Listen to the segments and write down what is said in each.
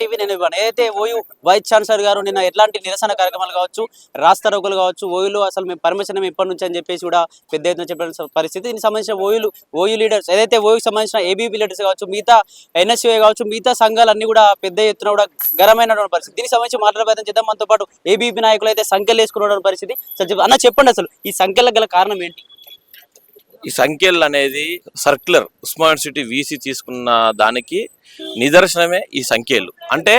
TV నేను ఇవ్వను. ఏదైతే ఓయూ వైస్ ఛాన్సలర్ గారు నిన్న ఎట్లాంటి నిరసన కార్యక్రమాలు కావచ్చు, రాస్తా రోగులు కావచ్చు, ఓయూలో అసలు మేము పర్మిషన్ ఇప్పటి నుంచి అని చెప్పేసి కూడా పెద్ద ఎత్తున చెప్పిన పరిస్థితి. దీనికి సంబంధించిన ఓయూ లీడర్స్ ఏదైతే ఓయూకి సంబంధించిన ఏబీపీ లీడర్స్ కావచ్చు, మిగతా ఎన్ఎస్యూఏ కావచ్చు, మిగతా సంఘాలన్నీ కూడా పెద్ద ఎత్తున కూడా గరమైనటువంటి పరిస్థితి. దీనికి సంబంధించి మాట్లాడే ప్రయత్నం చేద్దాం. మనతో పాటు ఏబీపీ నాయకులు అయితే సంఖ్యలు వేసుకున్న పరిస్థితి. అన్న చెప్పండి, అసలు ఈ సంఖ్యలకు గల కారణం ఏంటి? ఈ సంఖ్యలు అనేది సర్క్యులర్ ఉస్మాన్ సిటీ వీసీ తీసుకున్న దానికి నిదర్శనమే ఈ సంఖ్యలు. అంటే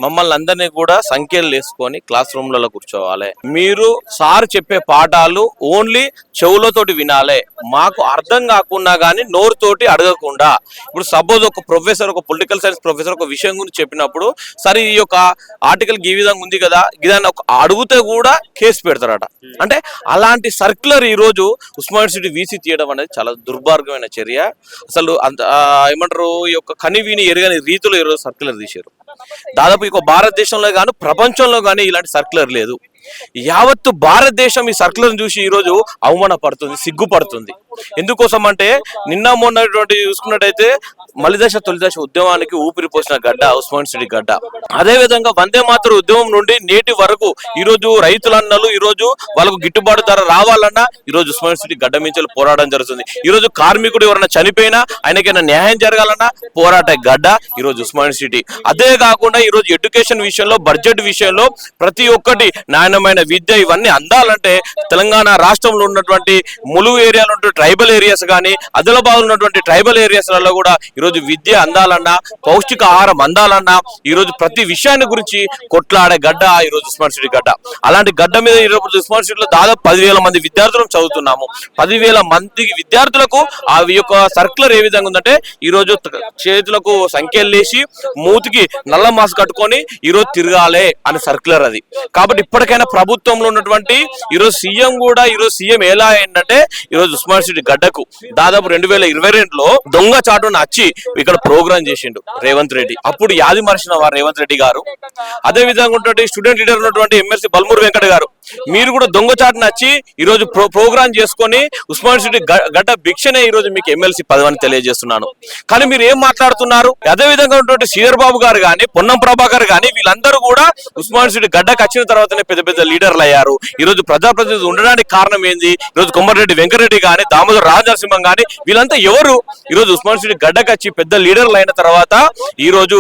మమ్మల్ని అందరినీ కూడా సంఖ్యలు వేసుకొని క్లాస్ రూమ్లలో కూర్చోవాలి. మీరు సార్ చెప్పే పాఠాలు ఓన్లీ చెవులతోటి వినాలే, మాకు అర్థం కాకుండా కానీ నోరుతోటి అడగకుండా. ఇప్పుడు సపోజ్ ఒక ప్రొఫెసర్, ఒక పొలిటికల్ సైన్స్ ప్రొఫెసర్ ఒక విషయం గురించి చెప్పినప్పుడు, సరే ఈ యొక్క ఆర్టికల్ ఈ విధంగా ఉంది కదా, ఇదాన్ని అడిగితే కూడా కేసు పెడతారట. అంటే అలాంటి సర్క్యులర్ ఈ రోజు ఉస్మాన్ సిటీ వీసీ తీయడం అనేది చాలా దుర్మార్గమైన చర్య. అసలు ఏమంటారు, ఈ యొక్క కనివిని ఎరగని రీతిలో ఈరోజు సర్క్యులర్ తీశారు. దాదాపు ఇక భారతదేశంలో గాను ప్రపంచంలో కానీ ఇలాంటి సర్క్యులర్ లేదు. యావత్తు భారతదేశం ఈ సర్క్యులర్ చూసి ఈరోజు అవమానపడుతుంది, సిగ్గుపడుతుంది. ఎందుకోసం అంటే నిన్న మొన్నటువంటి చూసుకున్నట్టయితే మలిదశ తొలిదశ ఉద్యమానికి ఊపిరి పోసిన గడ్డ ఉస్మాన్ సిటీ గడ్డ. అదే విధంగా వందే మాతర ఉద్యమం నుండి నేటి వరకు ఈరోజు రైతులన్నలు ఈరోజు వాళ్ళకు గిట్టుబాటు ధర రావాలన్నా ఈరోజు ఉస్మాన్ సిటీ గడ్డ మించి పోరాటం జరుగుతుంది. ఈరోజు కార్మికుడు ఎవరైనా చనిపోయినా ఆయనకైనా న్యాయం జరగాలన్నా పోరాట గడ్డ ఈరోజు ఉస్మాన్ సిటీ. అదే కాకుండా ఈరోజు ఎడ్యుకేషన్ విషయంలో, బడ్జెట్ విషయంలో ప్రతి ఒక్కటి నాణ్యమైన విద్య ఇవన్నీ అందాలంటే తెలంగాణ రాష్ట్రంలో ఉన్నటువంటి ములుగు ఏరియాలో ఉన్నటువంటి ట్రైబల్ ఏరియాస్ కానీ, ఆదిలాబాద్ ఉన్నటువంటి ట్రైబల్ ఏరియాస్లలో కూడా ఈరోజు విద్య అందాలన్నా, పౌష్టిక ఆహారం అందాలన్నా ఈరోజు ప్రతి విషయాన్ని గురించి కొట్లాడే గడ్డ ఈరోజు ఉస్మాన్ సిటీ గడ్డ. అలాంటి గడ్డ మీద ఈరోజు ఉస్మాన్ సిటీలో దాదాపు 10,000 మంది విద్యార్థులను చదువుతున్నాము. 10,000 మంది విద్యార్థులకు ఆ యొక్క సర్క్యులర్ ఏ విధంగా ఉందంటే, ఈరోజు చేతులకు సంఖ్యలు లేచి మూతికి నల్ల మాస్క్ కట్టుకొని ఈరోజు తిరగాలే అని సర్క్యులర్ అది. కాబట్టి ఇప్పటికైనా ప్రభుత్వంలో ఉన్నటువంటి ఈరోజు సీఎం కూడా ఈరోజు సీఎం ఎలా ఏంటంటే ఈరోజు ఉస్మాన్ సిటీ గడ్డకు దాదాపు 2022లో దొంగ చాటును వచ్చి ఇక్కడ ప్రోగ్రాం చేసిండు రేవంత్ రెడ్డి. అప్పుడు యాది మరిచిన వారు రేవంత్ రెడ్డి గారు. అదే విధంగా ఉన్నటువంటి స్టూడెంట్ లీడర్ ఉన్నటువంటి ఎమ్మెల్సీ బల్మూరు వెంకట గారు, మీరు కూడా దొంగ చాటును వచ్చి ఈరోజు ప్రోగ్రాం చేసుకొని ఉస్మాన్ సిటీ గడ్డ భిక్షనే ఈరోజు మీకు ఎమ్మెల్సీ పదవిని తెలియజేస్తున్నాను. కానీ మీరు ఏం మాట్లాడుతున్నారు? అదే విధంగా ఉన్నటువంటి శ్రీధర్ బాబు గారు కానీ, పొన్నం ప్రభాకర్ కానీ వీళ్ళందరూ కూడా ఉస్మాన్ సిటీ గడ్డకు వచ్చిన తర్వాతనే పెద్ద పెద్ద లీడర్లు అయ్యారు. ఈరోజు ప్రజాప్రతినిధులు ఉండడానికి కారణం ఏంది? ఈరోజు కొమ్మరెడ్డి వెంకరెడ్డి కానీ, దామోదర్ రాజనరసింహం కానీ వీళ్ళంతా ఎవరు? ఈరోజు ఉస్మాన్ సిటీ గడ్డకు వచ్చి పెద్ద లీడర్లు అయిన తర్వాత ఈరోజు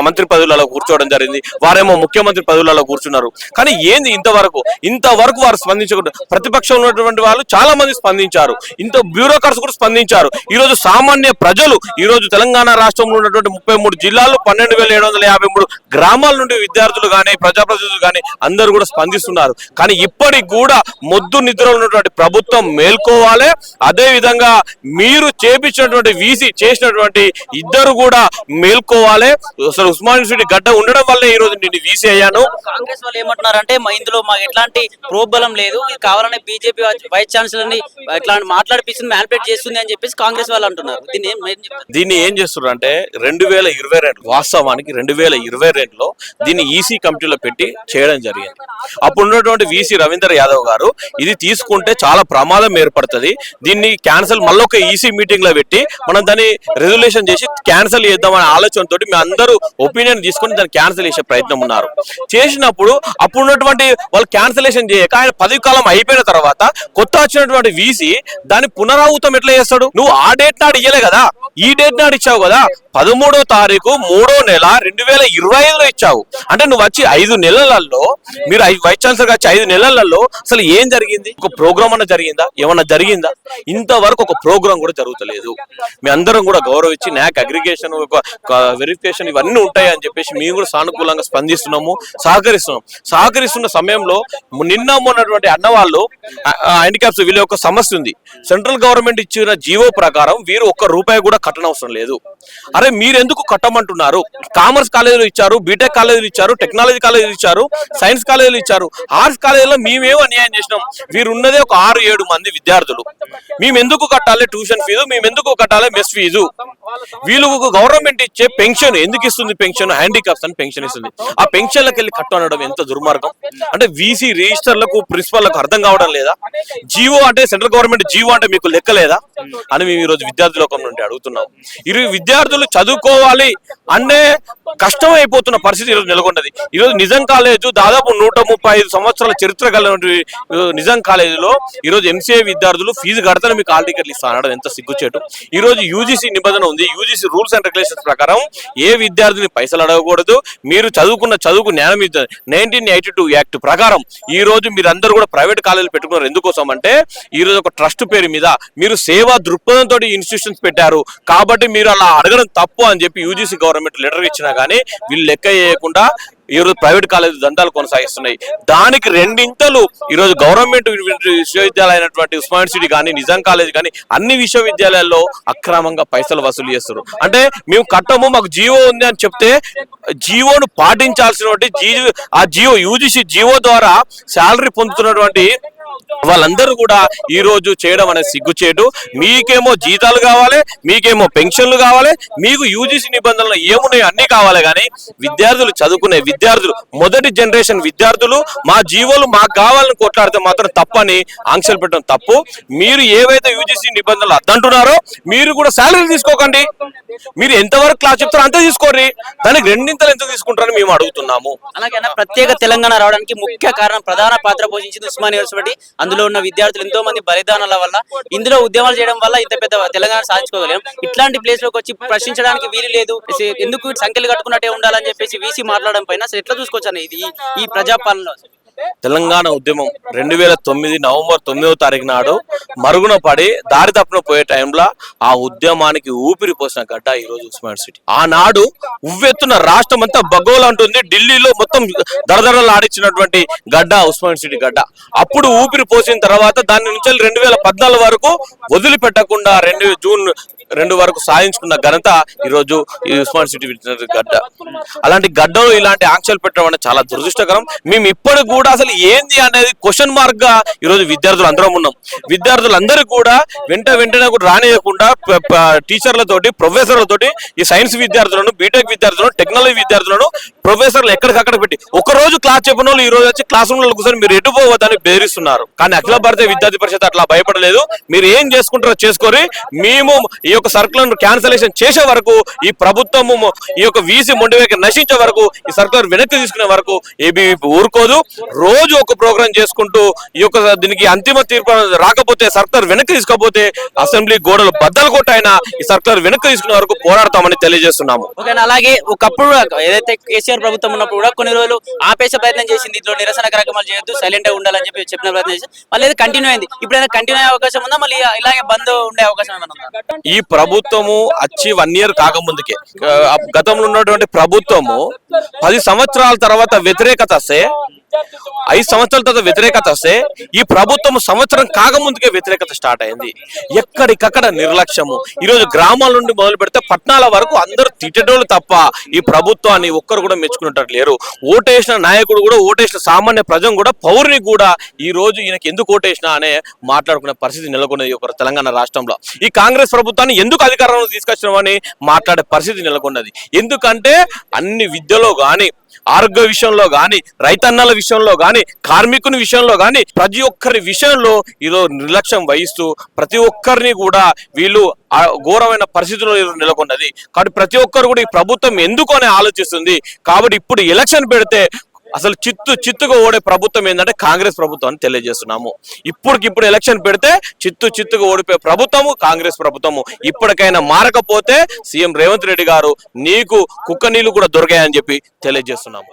మంత్రి పదవులలో కూర్చోవడం జరిగింది. వారేమో ముఖ్యమంత్రి పదవులలో కూర్చున్నారు. కానీ ఏంది ఇంతవరకు వారు స్పందించకుండా, ప్రతిపక్షంలో ఉన్నటువంటి వాళ్ళు చాలా మంది స్పందించారు, ఇంత బ్యూరోక్రాట్స్ కూడా స్పందించారు. ఈరోజు సామాన్య ప్రజలు ఈరోజు తెలంగాణ రాష్ట్రంలో ఉన్నటువంటి 33 జిల్లాలు 12,753 గ్రామాల నుండి విద్యార్థులు కానీ, ప్రజాప్రతినిధులు కానీ అందరూ కూడా స్పందిస్తున్నారు. కానీ ఇప్పటికి కూడా మొద్దు నిద్రలో ఉన్నటువంటి ప్రభుత్వం మేల్కోవాలి. అదే విధంగా మీరు చేపించినటువంటి వీసీ చేసినటువంటి ఇద్దరు కూడా మేల్కోవాలి. అసలు ఉస్మాన్ సిటీ గడ్డ ఉండడం వల్లే ఈ రోజు నేను వీసీ అయ్యాను. కాంగ్రెస్ వాళ్ళు ఏమంటున్నారంటే ఇందులో మాకు ఎట్లాంటి ప్రోబలం లేదు, ఇది కావాలనే బీజేపీ వైస్ ఛాన్సలర్ ని ఇట్లా మాట్లాడిపిస్తుంది, మ్యానిపులేట్ చేస్తుంది అని చెప్పేసి కాంగ్రెస్ వాళ్ళు అంటున్నారు. దీన్ని ఏం చేస్తున్నారు అంటే 2022 వాస్తవానికి 2022లో దీన్ని ఈసీ కమిటీలో పెట్టి చేయడం జరిగింది. అప్పుడు ఉన్నటువంటి వీసీ రవీందర్ యాదవ్ గారు ఇది తీసుకుంటే చాలా ప్రమాదం ఏర్పడుతుంది, దీన్ని క్యాన్సల్ మళ్ళీ ఒక ఈసీ మీటింగ్ లో పెట్టి మనం దాన్ని రెజల్యూషన్ చేసి క్యాన్సల్ చేద్దామనే ఆలోచనతో మీ అందరూ ఒపీనియన్ తీసుకొని దాన్ని క్యాన్సల్ చేసే ప్రయత్నం ఉన్నారు. చేసినప్పుడు అప్పుడు ఉన్నటువంటి వాళ్ళు క్యాన్సలేషన్ చేయక ఆయన పదవి కాలం అయిపోయిన తర్వాత కొత్త వచ్చినటువంటి వీసీ దాన్ని పునరావృతం ఎట్లా చేస్తాడు? నువ్వు ఆ డేట్ నాడు ఇయ్యలే కదా, ఈ డేట్ నాడు ఇచ్చావు కదా, 13వ తారీఖు 3వ నెల 2025లో ఇచ్చావు. అంటే నువ్వు వచ్చి 5 నెలలలో, మీరు వైస్ ఛాన్సలర్ వచ్చి 5 నెలలలో అసలు ఏం జరిగింది? ఒక ప్రోగ్రామ్ అన్న జరిగిందా? ఏమన్నా జరిగిందా? ఇంతవరకు ఒక ప్రోగ్రామ్ కూడా జరుగుతలేదు. మీ అందరం కూడా గౌరవించి న్యాక్ అగ్రిగేషన్, వెరిఫికేషన్ ఇవన్నీ ఉంటాయి అని చెప్పేసి మేము కూడా సానుకూలంగా స్పందిస్తున్నాము, సహకరిస్తున్న సమయంలో నిన్న మొన్నటువంటి అన్నవాళ్ళు హ్యాండిక్యాప్స్ వీళ్ళ యొక్క సమస్య ఉంది. సెంట్రల్ గవర్నమెంట్ ఇచ్చిన జీవో ప్రకారం వీరు ₹1 కూడా కట్టనవసరం లేదు. అరే మీరు ఎందుకు కట్టమంటున్నారు? కామర్స్ కాలేజీలు ఇచ్చారు, బీటెక్ కాలేజీలు ఇచ్చారు, టెక్నాలజీ కాలేజీలు ఇచ్చారు, సైన్స్ కాలేజీలు ఇచ్చారు. ఆర్ట్స్ కాలేజీలో మేమేమో అన్యాయం చేసినాం? వీరు ఉన్నదే ఒక 6-7 మంది విద్యార్థులు. మేము ఎందుకు కట్టాలి ట్యూషన్ ఫీజు? మేము ఎందుకు కట్టాలి మెస్ ఫీజు? వీళ్ళు గవర్నమెంట్ ఇచ్చే పెన్షన్ ఎందుకు ఇస్తుంది? పెన్షన్ హ్యాండిక్యాప్స్ అని పెన్షన్ ఇస్తుంది. ఆ పెన్షన్లకు వెళ్ళి కట్టనడం ఎంత దుర్మార్గం! అంటే వీసీ రిజిస్టర్లకు ప్రిన్సిపల్లకు అర్థం కావడం లేదా? జీవో అంటే సెంట్రల్ గవర్నమెంట్ జీవో అంటే మీకు లెక్కలేదా అని మేము ఈరోజు విద్యార్థి లోకం నుండి అడుగుతున్నాం. విద్యార్థి విద్యార్థులు చదువుకోవాలి అనే కష్టం అయిపోతున్న పరిస్థితి ఈరోజు నెలకొన్నది. ఈరోజు నిజాం కాలేజ్ దాదాపు 135 సంవత్సరాల చరిత్ర కలిగిన నిజాం కాలేజీలో ఈరోజు ఎంసీఏ విద్యార్థులు ఫీజు కడతానే మీకు హాల్ టికెట్లు ఇస్తానడం ఎంత సిగ్గుచేటు. ఈరోజు యూజీసీ నిబంధన ఉంది, యూజీసీ రూల్స్ అండ్ రెగ్యులేషన్స్ ప్రకారం ఏ విద్యార్థిని పైసలు అడగకూడదు. మీరు చదువుకున్న చదువుకు జ్ఞానం 1982 యాక్ట్ ప్రకారం ఈ రోజు మీరందరూ కూడా ప్రైవేట్ కాలేజీలు పెట్టుకున్నారు. ఎందుకోసం అంటే ఈ రోజు ఒక ట్రస్ట్ పేరు మీద మీరు సేవా దృక్పథంతో ఇన్స్టిట్యూషన్స్ పెట్టారు కాబట్టి మీరు అలా అడగడం తప్పు అని చెప్పి యూజీసీ గవర్నమెంట్ లెటర్ ఇచ్చినా కానీ వీళ్ళు లెక్క చేయకుండా ఈరోజు ప్రైవేట్ కాలేజీ దందాలు కొనసాగిస్తున్నాయి. దానికి రెండింతలు ఈరోజు గవర్నమెంట్ విశ్వవిద్యాలయం అయినటువంటి ఉస్మానియా యూనివర్సిటీ కానీ నిజాం కాలేజ్ కానీ అన్ని విశ్వవిద్యాలయాల్లో అక్రమంగా పైసలు వసూలు చేస్తారు. అంటే మేము కట్టము, మాకు జీవో ఉంది అని చెప్తే జీవోను పాటించాల్సినటువంటి ఆ జీవో యూజీసీ జీవో ద్వారా శాలరీ పొందుతున్నటువంటి వాళ్ళందరూ కూడా ఈ రోజు చేయడం అనేది సిగ్గుచేటు. మీకేమో జీతాలు కావాలి, మీకేమో పెన్షన్లు కావాలి, మీకు యూజీసీ నిబంధనలు ఏమున్నాయో అన్ని కావాలి. కానీ విద్యార్థులు చదువుకునే విద్యార్థులు మొదటి జనరేషన్ విద్యార్థులు మా జీవోలు మాకు కావాలని కొట్లాడితే మాత్రం తప్పని ఆంక్షలు పెట్టడం తప్పు. మీరు ఏవైతే యూజీసీ నిబంధనలు అద్దంటున్నారో మీరు కూడా శాలరీ తీసుకోకండి. మీరు ఎంతవరకు క్లాస్ చెప్తారో అంతే తీసుకోండి, దానికి రెండింతలు ఎంత తీసుకుంటారని మేము అడుగుతున్నాము. అలాగే ప్రత్యేక తెలంగాణ రావడానికి ముఖ్య కారణం, ప్రధాన పాత్ర పోషించింది ఉస్మానియా యూనివర్సిటీ. అందులో ఉన్న విద్యార్థులు ఎంతో మంది బలిదానాల వల్ల, ఇందులో ఉద్యమాలు చేయడం వల్ల ఇంత పెద్ద తెలంగాణ సాధించుకోగలేం. ఇట్లాంటి ప్లేస్ లోకి వచ్చి ప్రశ్నించడానికి వీలు లేదు, ఎందుకు సంఖ్యలు కట్టుకున్నట్టే ఉండాలని చెప్పేసి వీసీ మాట్లాడడం పైన అసలు ఎట్లా చూసుకోవచ్చు అనేది ఈ ప్రజాపాలనలో? తెలంగాణ ఉద్యమం 2009 నవంబర్ 9వ తారీఖు నాడు మరుగున పడి దారి తప్పున పోయే టైంలో ఆ ఉద్యమానికి ఊపిరి పోసిన గడ్డ ఈ రోజు ఉస్మానియా యూనివర్సిటీ. ఆనాడు ఉవ్వెత్తున రాష్ట్రం అంతా బగోలు అంటుంది, ఢిల్లీలో మొత్తం దరదరలు ఆడించినటువంటి గడ్డ ఉస్మానియా యూనివర్సిటీ గడ్డ. అప్పుడు ఊపిరి పోసిన తర్వాత దాని నుంచి 2014 వరకు వదిలిపెట్టకుండా జూన్ 2 వరకు సాధించుకున్న ఘనత ఈ రోజు ఈ ఉస్మానియా యూనివర్సిటీ గడ్డ. అలాంటి గడ్డలో ఇలాంటి ఆంక్షలు పెట్టడం అనేది చాలా దురదృష్టకరం. మేము ఇప్పటికి కూడా అసలు ఏంది అనేది క్వశ్చన్ మార్క్ గా ఈరోజు విద్యార్థులు అందరం ఉన్నాం. విద్యార్థులందరూ కూడా వెంటనే కూడా రానియకుండా టీచర్లతోటి, ప్రొఫెసర్లతోటి ఈ సైన్స్ విద్యార్థులను, బీటెక్ విద్యార్థులను, టెక్నాలజీ విద్యార్థులను ప్రొఫెసర్లు ఎక్కడికక్కడ పెట్టి ఒకరోజు క్లాస్ చెప్పిన వాళ్ళు ఈ రోజు వచ్చి క్లాస్ రూమ్ లో కూర్చొని మీరు ఎటు పోవద్దని బెదిరిస్తున్నారు. కానీ అఖిల భారతీయ విద్యార్థి పరిషత్ అట్లా భయపడలేదు. మీరు ఏం చేసుకుంటారో చేసుకొని మేము ఈ యొక్క సర్కులర్ క్యాన్సలేషన్ చేసే వరకు, ఈ ప్రభుత్వము ఈ యొక్క వీసీ మొండివేకి నశించే వరకు, ఈ సర్కులర్ వెనక్కి తీసుకునే వరకు ఏబీవీపీ ఊరుకోదు. రోజు ఒక ప్రోగ్రాం చేసుకుంటూ ఈ యొక్క దీనికి అంతిమ తీర్పు రాకపోతే, సర్కులర్ వెనక్కి తీసుకోకపోతే అసెంబ్లీ గోడలు బద్దలు కొట్టైనా ఈ సర్కులర్ వెనక్కి తీసుకునే వరకు పోరాడతామని తెలియజేస్తున్నాము. అలాగే ఒకప్పుడు ఏదైతే కేసీఆర్ ప్రభుత్వం ఉన్నప్పుడు కూడా కొన్ని రోజులు ఆపేసే ప్రయత్నం చేసింది, ఇంట్లో నిరసన కార్యక్రమాలు చేయొద్దు, సైలెంట్ గా ఉండాలని చెప్పి చెప్పిన ప్రయత్నం చేసి మళ్ళీ కంటిన్యూ అయింది. ఇప్పుడు కంటిన్యూ అయ్యే అవకాశం ఉందా, మళ్ళీ ఇలాగే బంద్ ఉండే అవకాశం ఏమైనా ఉందా? ఈ ప్రభుత్వము వచ్చి 1 year కాకముందుకే గతంలో ఉన్నటువంటి ప్రభుత్వము 10 సంవత్సరాల తర్వాత వ్యతిరేకత వస్తే, 5 సంవత్సరాల తర్వాత వ్యతిరేకత వస్తే, ఈ ప్రభుత్వం సంవత్సరం కాకముందుకే వ్యతిరేకత స్టార్ట్ అయింది. ఎక్కడికక్కడ నిర్లక్ష్యము. ఈరోజు గ్రామాల నుండి మొదలు పెడితే పట్టణాల వరకు అందరూ తిట్టేటోళ్ళు తప్ప ఈ ప్రభుత్వాన్ని ఒక్కరు కూడా మెచ్చుకునేటట్టు లేరు. ఓటేసిన నాయకుడు కూడా, ఓటేసిన సామాన్య ప్రజం కూడా, పౌరుని కూడా ఈ రోజు ఈయనకి ఎందుకు ఓటేసినా అనే మాట్లాడుకునే పరిస్థితి నెలకొన్నది ఒక తెలంగాణ రాష్ట్రంలో. ఈ కాంగ్రెస్ ప్రభుత్వాన్ని ఎందుకు అధికారంలో తీసుకొచ్చినామని మాట్లాడే పరిస్థితి నెలకొన్నది. ఎందుకంటే అన్ని విద్యలో గాని, ఆరోగ్య విషయంలో గాని, రైతన్నల విషయంలో గాని, కార్మికుని విషయంలో గాని, ప్రతి ఒక్కరి విషయంలో ఈరోజు నిర్లక్ష్యం వహిస్తూ ప్రతి ఒక్కరిని కూడా వీళ్ళు ఘోరమైన పరిస్థితుల్లో నెలకొన్నది. కాబట్టి ప్రతి ఒక్కరు కూడా ఈ ప్రభుత్వం ఎందుకు అని ఆలోచిస్తుంది. కాబట్టి ఇప్పుడు ఎలక్షన్ పెడితే అసలు చిత్తుగా ఓడే ప్రభుత్వం ఏంటంటే కాంగ్రెస్ ప్రభుత్వం అని తెలియజేస్తున్నాము. ఇప్పటికిప్పుడు ఎలక్షన్ పెడితే చిత్తుగా ఓడిపోయే ప్రభుత్వము కాంగ్రెస్ ప్రభుత్వము. ఇప్పటికైనా మారకపోతే సీఎం రేవంత్ రెడ్డి గారు నీకు కుక్క నీళ్లు కూడా దొరికాయని చెప్పి తెలియజేస్తున్నాము.